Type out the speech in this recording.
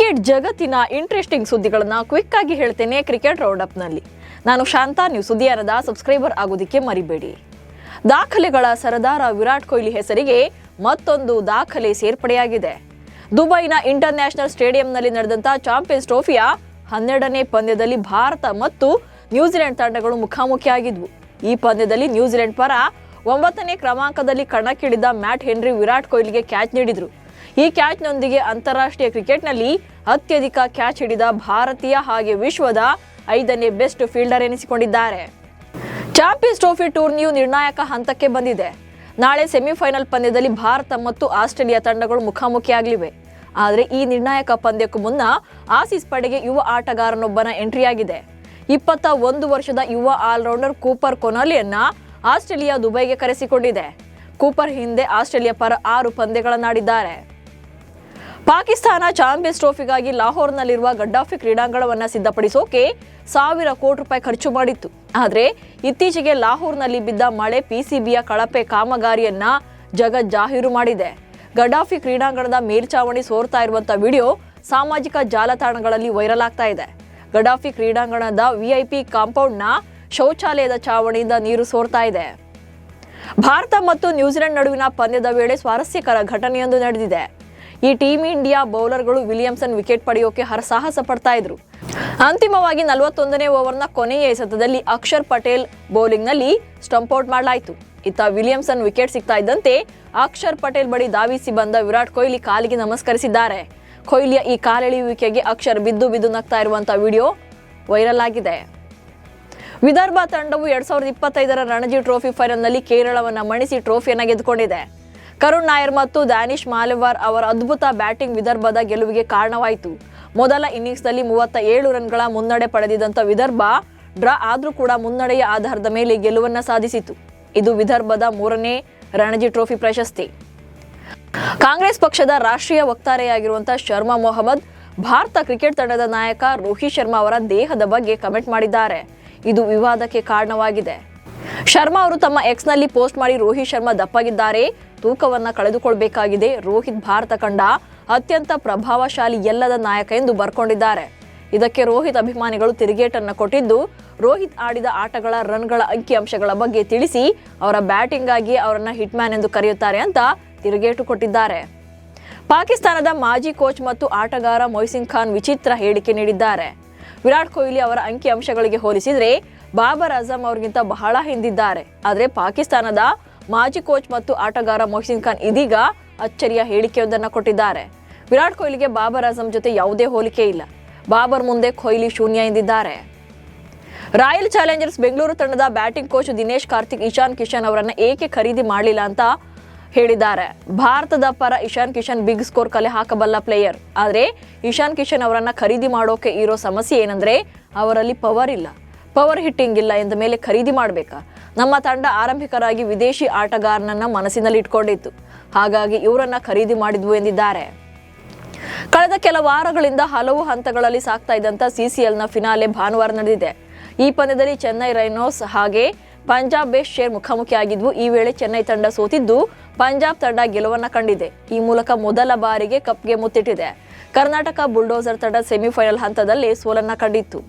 Cricket ಜಗತ್ತಿನ interesting ಸುದ್ದಿಗಳನ್ನ quick ಆಗಿ ಹೇಳ್ತೇನೆ ಕ್ರಿಕೆಟ್ ರೌಂಡ್ ಅಪ್ ನಲ್ಲಿ. ನಾನು ಶಾಂತಾ, ನೀವು ಸುದ್ದಿಯಾರದ ಸಬ್ಸ್ಕ್ರೈಬರ್ ಆಗೋದಕ್ಕೆ ಮರಿಬೇಡಿ. ದಾಖಲೆಗಳ ಸರದಾರ ವಿರಾಟ್ ಕೊಹ್ಲಿ ಹೆಸರಿಗೆ ಮತ್ತೊಂದು ದಾಖಲೆ ಸೇರ್ಪಡೆಯಾಗಿದೆ. ದುಬೈನ ಇಂಟರ್ ನ್ಯಾಷನಲ್ ಸ್ಟೇಡಿಯಂನಲ್ಲಿ ನಡೆದಂತ ಚಾಂಪಿಯನ್ಸ್ ಟ್ರೋಫಿಯ 12ನೇ ಪಂದ್ಯದಲ್ಲಿ ಭಾರತ ಮತ್ತು ನ್ಯೂಜಿಲೆಂಡ್ ತಂಡಗಳು ಮುಖಾಮುಖಿಯಾಗಿದ್ವು. ಈ ಪಂದ್ಯದಲ್ಲಿ ನ್ಯೂಜಿಲೆಂಡ್ ಪರ 9ನೇ ಕ್ರಮಾಂಕದಲ್ಲಿ ಕಣಕ್ಕಿಳಿದ ಮ್ಯಾಟ್ ಹೆನ್ರಿ ವಿರಾಟ್ ಕೊಹ್ಲಿಗೆ ಕ್ಯಾಚ್ ನೀಡಿದ್ರು. ಈ ಕ್ಯಾಚ್ನೊಂದಿಗೆ ಅಂತಾರಾಷ್ಟ್ರೀಯ ಕ್ರಿಕೆಟ್ನಲ್ಲಿ ಅತ್ಯಧಿಕ ಕ್ಯಾಚ್ ಹಿಡಿದ ಭಾರತೀಯ ಹಾಗೆ ವಿಶ್ವದ 5ನೇ ಬೆಸ್ಟ್ ಫೀಲ್ಡರ್ ಎನಿಸಿಕೊಂಡಿದ್ದಾರೆ. ಚಾಂಪಿಯನ್ಸ್ ಟ್ರೋಫಿ ಟೂರ್ನಿಯು ನಿರ್ಣಾಯಕ ಹಂತಕ್ಕೆ ಬಂದಿದೆ. ನಾಳೆ ಸೆಮಿಫೈನಲ್ ಪಂದ್ಯದಲ್ಲಿ ಭಾರತ ಮತ್ತು ಆಸ್ಟ್ರೇಲಿಯಾ ತಂಡಗಳು ಮುಖಾಮುಖಿಯಾಗಲಿವೆ. ಆದರೆ ಈ ನಿರ್ಣಾಯಕ ಪಂದ್ಯಕ್ಕೂ ಮುನ್ನ ಆಸೀಸ್ ಪಡೆಗೆ ಯುವ ಆಟಗಾರನೊಬ್ಬನ ಎಂಟ್ರಿಯಾಗಿದೆ. 21 ವರ್ಷದ ಯುವ ಆಲ್ರೌಂಡರ್ ಕೂಪರ್ ಕೊನಾಲಿಯನ್ನ ಆಸ್ಟ್ರೇಲಿಯಾ ದುಬೈಗೆ ಕರೆಸಿಕೊಂಡಿದೆ. ಕೂಪರ್ ಹಿಂದೆ ಆಸ್ಟ್ರೇಲಿಯಾ ಪರ 6 ಪಂದ್ಯಗಳನ್ನಾಡಿದ್ದಾರೆ. ಪಾಕಿಸ್ತಾನ ಚಾಂಪಿಯನ್ಸ್ ಟ್ರೋಫಿಗಾಗಿ ಲಾಹೋರ್ನಲ್ಲಿರುವ ಗಡ್ಡಾಫಿ ಕ್ರೀಡಾಂಗಣವನ್ನು ಸಿದ್ಧಪಡಿಸೋಕೆ 1000 ಕೋಟಿ ರೂಪಾಯಿ ಖರ್ಚು ಮಾಡಿತ್ತು. ಆದರೆ ಇತ್ತೀಚೆಗೆ ಲಾಹೋರ್ನಲ್ಲಿ ಬಿದ್ದ ಮಳೆ ಪಿಸಿಬಿಯ ಕಳಪೆ ಕಾಮಗಾರಿಯನ್ನ ಜಗಜ್ಜಾಹೀರು ಮಾಡಿದೆ. ಗಡ್ಡಾಫಿ ಕ್ರೀಡಾಂಗಣದ ಮೇಲ್ಚಾವಣಿ ಸೋರ್ತಾ ಇರುವಂತಹ ವಿಡಿಯೋ ಸಾಮಾಜಿಕ ಜಾಲತಾಣಗಳಲ್ಲಿ ವೈರಲ್ ಆಗ್ತಾ ಇದೆ. ಗಡ್ಡಾಫಿ ಕ್ರೀಡಾಂಗಣದ ವಿಐಪಿ ಕಾಂಪೌಂಡ್ನ ಶೌಚಾಲಯದ ಚಾವಣಿಯಿಂದ ನೀರು ಸೋರ್ತಾ ಇದೆ. ಭಾರತ ಮತ್ತು ನ್ಯೂಜಿಲೆಂಡ್ ನಡುವಿನ ಪಂದ್ಯದ ವೇಳೆ ಸ್ವಾರಸ್ಯಕರ ಘಟನೆಯೊಂದು ನಡೆದಿದೆ. ಈ ಟೀಮ್ ಇಂಡಿಯಾ ಬೌಲರ್ಗಳು ವಿಲಿಯಮ್ಸನ್ ವಿಕೆಟ್ ಪಡೆಯೋಕೆ ಹರಸಾಹಸ ಪಡ್ತಾ ಇದ್ರು. ಅಂತಿಮವಾಗಿ 41ನೇ ಓವರ್ನ ಕೊನೆಯ ಎಸೆತದಲ್ಲಿ ಅಕ್ಷರ್ ಪಟೇಲ್ ಬೌಲಿಂಗ್ನಲ್ಲಿ ಸ್ಟಂಪ್ಔಟ್ ಮಾಡಲಾಯಿತು. ಇತ್ತ ವಿಲಿಯಮ್ಸನ್ ವಿಕೆಟ್ ಸಿಗ್ತಾ ಇದ್ದಂತೆ ಅಕ್ಷರ್ ಪಟೇಲ್ ಬಳಿ ಧಾವಿಸಿ ಬಂದ ವಿರಾಟ್ ಕೊಹ್ಲಿ ಕಾಲಿಗೆ ನಮಸ್ಕರಿಸಿದ್ದಾರೆ. ಕೊಹ್ಲಿಯ ಈ ಕಾಲೆಳೆಯುವಿಕೆಗೆ ಅಕ್ಷರ್ ಬಿದ್ದು ನಗ್ತಾ ಇರುವಂತಹ ವಿಡಿಯೋ ವೈರಲ್ ಆಗಿದೆ. ವಿದರ್ಭ ತಂಡವು 2025ರ ರಣಜಿ ಟ್ರೋಫಿ ಫೈನಲ್ನಲ್ಲಿ ಕೇರಳವನ್ನು ಮಣಿಸಿ ಟ್ರೋಫಿಯನ್ನು ಗೆದ್ದುಕೊಂಡಿದೆ. ಕರುಣ್ ನಾಯರ್ ಮತ್ತು ದಾನಿಶ್ ಮಾಲೆವಾರ್ ಅವರ ಅದ್ಭುತ ಬ್ಯಾಟಿಂಗ್ ವಿದರ್ಭದ ಗೆಲುವಿಗೆ ಕಾರಣವಾಯಿತು. ಮೊದಲ ಇನ್ನಿಂಗ್ಸ್ನಲ್ಲಿ 37 ರನ್ಗಳ ಮುನ್ನಡೆ ಪಡೆದಿದ್ದಂಥ ವಿದರ್ಭ ಡ್ರಾ ಆದರೂ ಕೂಡ ಮುನ್ನಡೆಯ ಆಧಾರದ ಮೇಲೆ ಗೆಲುವನ್ನು ಸಾಧಿಸಿತು. ಇದು ವಿದರ್ಭದ 3ನೇ ರಣಜಿ ಟ್ರೋಫಿ ಪ್ರಶಸ್ತಿ. ಕಾಂಗ್ರೆಸ್ ಪಕ್ಷದ ರಾಷ್ಟ್ರೀಯ ವಕ್ತಾರೆಯಾಗಿರುವಂತಹ ಶರ್ಮಾ ಮೊಹಮ್ಮದ್ ಭಾರತ ಕ್ರಿಕೆಟ್ ತಂಡದ ನಾಯಕ ರೋಹಿತ್ ಶರ್ಮಾ ಅವರ ದೇಹದ ಬಗ್ಗೆ ಕಮೆಂಟ್ ಮಾಡಿದ್ದಾರೆ. ಇದು ವಿವಾದಕ್ಕೆ ಕಾರಣವಾಗಿದೆ. ಶರ್ಮಾ ಅವರು ತಮ್ಮ ಎಕ್ಸ್ನಲ್ಲಿ ಪೋಸ್ಟ್ ಮಾಡಿ ರೋಹಿತ್ ಶರ್ಮಾ ದಪ್ಪಗಿದ್ದಾರೆ, ತೂಕವನ್ನ ಕಳೆದುಕೊಳ್ಬೇಕಾಗಿದೆ, ರೋಹಿತ್ ಭಾರತ ಕಂಡ ಅತ್ಯಂತ ಪ್ರಭಾವಶಾಲಿ ಎಲ್ಲದ ನಾಯಕ ಎಂದು ಬರ್ಕೊಂಡಿದ್ದಾರೆ. ಇದಕ್ಕೆ ರೋಹಿತ್ ಅಭಿಮಾನಿಗಳು ತಿರುಗೇಟನ್ನು ಕೊಟ್ಟಿದ್ದು, ರೋಹಿತ್ ಆಡಿದ ಆಟಗಳ ರನ್ಗಳ ಅಂಕಿಅಂಶಗಳ ಬಗ್ಗೆ ತಿಳಿಸಿ ಅವರ ಬ್ಯಾಟಿಂಗ್ ಆಗಿ ಅವರನ್ನ ಹಿಟ್ ಮ್ಯಾನ್ ಎಂದು ಕರೆಯುತ್ತಾರೆ ಅಂತ ತಿರುಗೇಟು ಕೊಟ್ಟಿದ್ದಾರೆ. ಪಾಕಿಸ್ತಾನದ ಮಾಜಿ ಕೋಚ್ ಮತ್ತು ಆಟಗಾರ ಮೊಯ್ಸಿನ್ ಖಾನ್ ವಿಚಿತ್ರ ಹೇಳಿಕೆ ನೀಡಿದ್ದಾರೆ. ವಿರಾಟ್ ಕೊಹ್ಲಿ ಅವರ ಅಂಕಿಅಂಶಗಳಿಗೆ ಹೋಲಿಸಿದರೆ ಬಾಬರ್ ಅಜಮ್ ಅವರಿಗಿಂತ ಬಹಳ ಹಿಂದಿದ್ದಾರೆ. ಆದರೆ ಪಾಕಿಸ್ತಾನದ ಮಾಜಿ ಕೋಚ್ ಮತ್ತು ಆಟಗಾರ ಮೊಹ್ಸಿನ್ ಖಾನ್ ಇದೀಗ ಅಚ್ಚರಿಯ ಹೇಳಿಕೆಯೊಂದನ್ನು ಕೊಟ್ಟಿದ್ದಾರೆ. ವಿರಾಟ್ ಕೊಹ್ಲಿಗೆ ಬಾಬರ್ ಅಜಮ್ ಜೊತೆ ಯಾವುದೇ ಹೋಲಿಕೆ ಇಲ್ಲ, ಬಾಬರ್ ಮುಂದೆ ಕೊಹ್ಲಿ ಶೂನ್ಯ ಎಂದಿದ್ದಾರೆ. ರಾಯಲ್ ಚಾಲೆಂಜರ್ಸ್ ಬೆಂಗಳೂರು ತಂಡದ ಬ್ಯಾಟಿಂಗ್ ಕೋಚ್ ದಿನೇಶ್ ಕಾರ್ತಿಕ್ ಇಶಾನ್ ಕಿಶನ್ ಅವರನ್ನ ಏಕೆ ಖರೀದಿ ಮಾಡಲಿಲ್ಲ ಅಂತ ಹೇಳಿದ್ದಾರೆ. ಭಾರತದ ಪರ ಇಶಾನ್ ಕಿಶನ್ ಬಿಗ್ ಸ್ಕೋರ್ ಕಲೆ ಹಾಕಬಲ್ಲ ಪ್ಲೇಯರ್. ಆದರೆ ಇಶಾನ್ ಕಿಶನ್ ಅವರನ್ನ ಖರೀದಿ ಮಾಡೋಕೆ ಇರೋ ಸಮಸ್ಯೆ ಏನಂದ್ರೆ ಅವರಲ್ಲಿ ಪವರ್ ಇಲ್ಲ, ಪವರ್ ಹಿಟ್ಟಿಂಗ್ ಇಲ್ಲ ಎಂದ ಮೇಲೆ ಖರೀದಿ ಮಾಡಬೇಕಾ? ನಮ್ಮ ತಂಡ ಆರಂಭಿಕರಾಗಿ ವಿದೇಶಿ ಆಟಗಾರನನ್ನ ಮನಸ್ಸಿನಲ್ಲಿ ಇಟ್ಕೊಂಡಿತ್ತು, ಹಾಗಾಗಿ ಇವರನ್ನ ಖರೀದಿ ಮಾಡಿದ್ವು ಎಂದಿದ್ದಾರೆ. ಕಳೆದ ಕೆಲ ವಾರಗಳಿಂದ ಹಲವು ಹಂತಗಳಲ್ಲಿ ಸಾಗ್ತಾ ಇದ್ದಂತ ಸಿಸಿಎಲ್ನ ಫಿನಾಲೆ ಭಾನುವಾರ ನಡೆದಿದೆ. ಈ ಪಂದ್ಯದಲ್ಲಿ ಚೆನ್ನೈ ರೈನೋಸ್ ಹಾಗೆ ಪಂಜಾಬ್ ಬೇಸ್ ಶೇರ್ ಮುಖಾಮುಖಿಯಾಗಿದ್ವು. ಈ ವೇಳೆ ಚೆನ್ನೈ ತಂಡ ಸೋತಿದ್ದು, ಪಂಜಾಬ್ ತಂಡ ಗೆಲುವನ್ನ ಕಂಡಿದೆ. ಈ ಮೂಲಕ ಮೊದಲ ಬಾರಿಗೆ ಕಪ್ಗೆ ಮುತ್ತಿಟ್ಟಿದೆ. ಕರ್ನಾಟಕ ಬುಲ್ಡೋಸರ್ ತಂಡ ಸೆಮಿಫೈನಲ್ ಹಂತದಲ್ಲಿ ಸೋಲನ್ನ ಕಂಡಿತ್ತು.